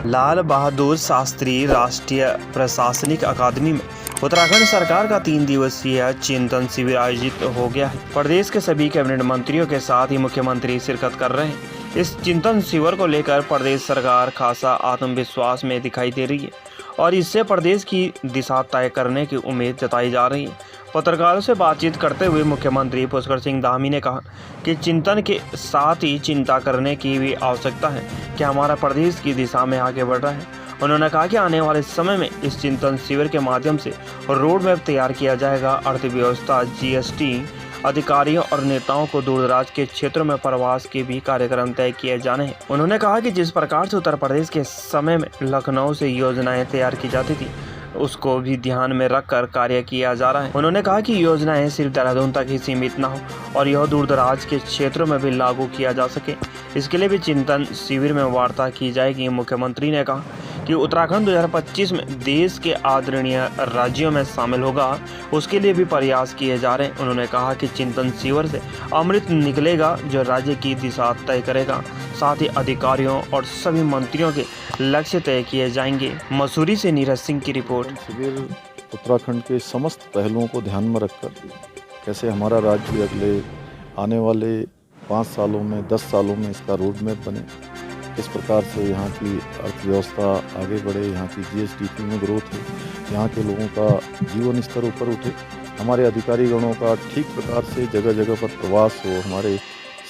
लाल बहादुर शास्त्री राष्ट्रीय प्रशासनिक अकादमी में उत्तराखंड सरकार का 3 दिवसीय चिंतन शिविर आयोजित हो गया है। प्रदेश के सभी कैबिनेट मंत्रियों के साथ ही मुख्यमंत्री शिरकत कर रहे हैं। इस चिंतन शिविर को लेकर प्रदेश सरकार खासा आत्मविश्वास में दिखाई दे रही है और इससे प्रदेश की दिशा तय करने की उम्मीद जताई जा रही है। पत्रकारों से बातचीत करते हुए मुख्यमंत्री पुष्कर सिंह धामी ने कहा कि चिंतन के साथ ही चिंता करने की भी आवश्यकता है कि हमारा प्रदेश की दिशा में आगे बढ़ रहा है। उन्होंने कहा कि आने वाले समय में इस चिंतन शिविर के माध्यम से रोड मैप तैयार किया जाएगा। अर्थव्यवस्था, जीएसटी, अधिकारियों और नेताओं को दूरदराज के क्षेत्रों में प्रवास के भी कार्यक्रम तय किए जाने हैं। उन्होंने कहा कि जिस प्रकार से उत्तर प्रदेश के समय में लखनऊ से योजनाएं तैयार की जाती थी, उसको भी ध्यान में रखकर कार्य किया जा रहा है। उन्होंने कहा कि योजनाएं सिर्फ देहरादून तक ही सीमित न हो और यह दूरदराज के क्षेत्रों में भी लागू किया जा सके। इसके लिए भी चिंतन शिविर में वार्ता की जाएगी। मुख्यमंत्री ने कहा कि उत्तराखंड 2025 में देश के आदरणीय राज्यों में शामिल होगा, उसके लिए भी प्रयास किए जा रहे हैं। उन्होंने कहा कि चिंतन शिविर से अमृत निकलेगा जो राज्य की दिशा तय करेगा। साथ ही अधिकारियों और सभी मंत्रियों के लक्ष्य तय किए जाएंगे। मसूरी से नीरज सिंह की रिपोर्ट। शिविर उत्तराखंड के समस्त पहलुओं को ध्यान में रखकर कैसे हमारा राज्य अगले आने वाले 5 सालों में, 10 सालों में इसका रोड मैप बने, किस प्रकार से यहाँ की अर्थव्यवस्था आगे बढ़े, यहाँ की जीएसडीपी में ग्रोथ हो, यहाँ के लोगों का जीवन स्तर ऊपर उठे, हमारे अधिकारी गणों का ठीक प्रकार से जगह जगह पर प्रवास हो, हमारे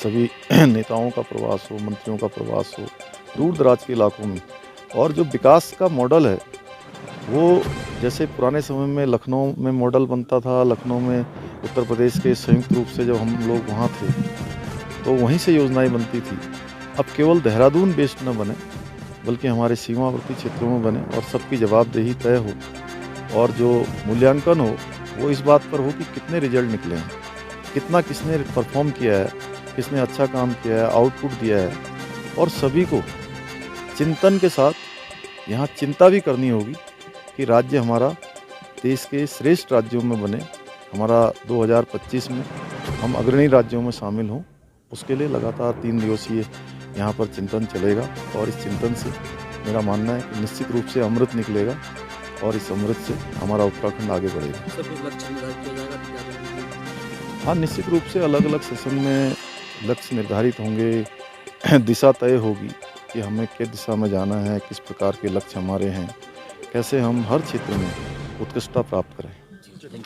सभी नेताओं का प्रवास हो, मंत्रियों का प्रवास हो दूर दराज के इलाकों में। और जो विकास का मॉडल है वो जैसे पुराने समय में लखनऊ में मॉडल बनता था, लखनऊ में उत्तर प्रदेश के संयुक्त रूप से जब हम लोग वहाँ थे तो वहीं से योजनाएं बनती थी। अब केवल देहरादून बेस्ड न बने बल्कि हमारे सीमावर्ती क्षेत्रों में बने और सबकी जवाबदेही तय हो और जो मूल्यांकन हो वो इस बात पर हो कि कितने रिजल्ट निकले हैं, कितना किसने परफॉर्म किया है, किसने अच्छा काम किया है, आउटपुट दिया है। और सभी को चिंतन के साथ यहाँ चिंता भी करनी होगी कि राज्य हमारा देश के श्रेष्ठ राज्यों में बने, हमारा 2025 में हम अग्रणी राज्यों में शामिल हों। उसके लिए लगातार 3 दिवसीय यहाँ पर चिंतन चलेगा और इस चिंतन से मेरा मानना है कि निश्चित रूप से अमृत निकलेगा और इस अमृत से हमारा उत्तराखंड आगे बढ़ेगा। हाँ, निश्चित रूप से अलग अलग सेशन में लक्ष्य निर्धारित होंगे, दिशा तय होगी कि हमें किस दिशा में जाना है, किस प्रकार के लक्ष्य हमारे हैं, कैसे हम हर क्षेत्र में उत्कृष्टता प्राप्त करें।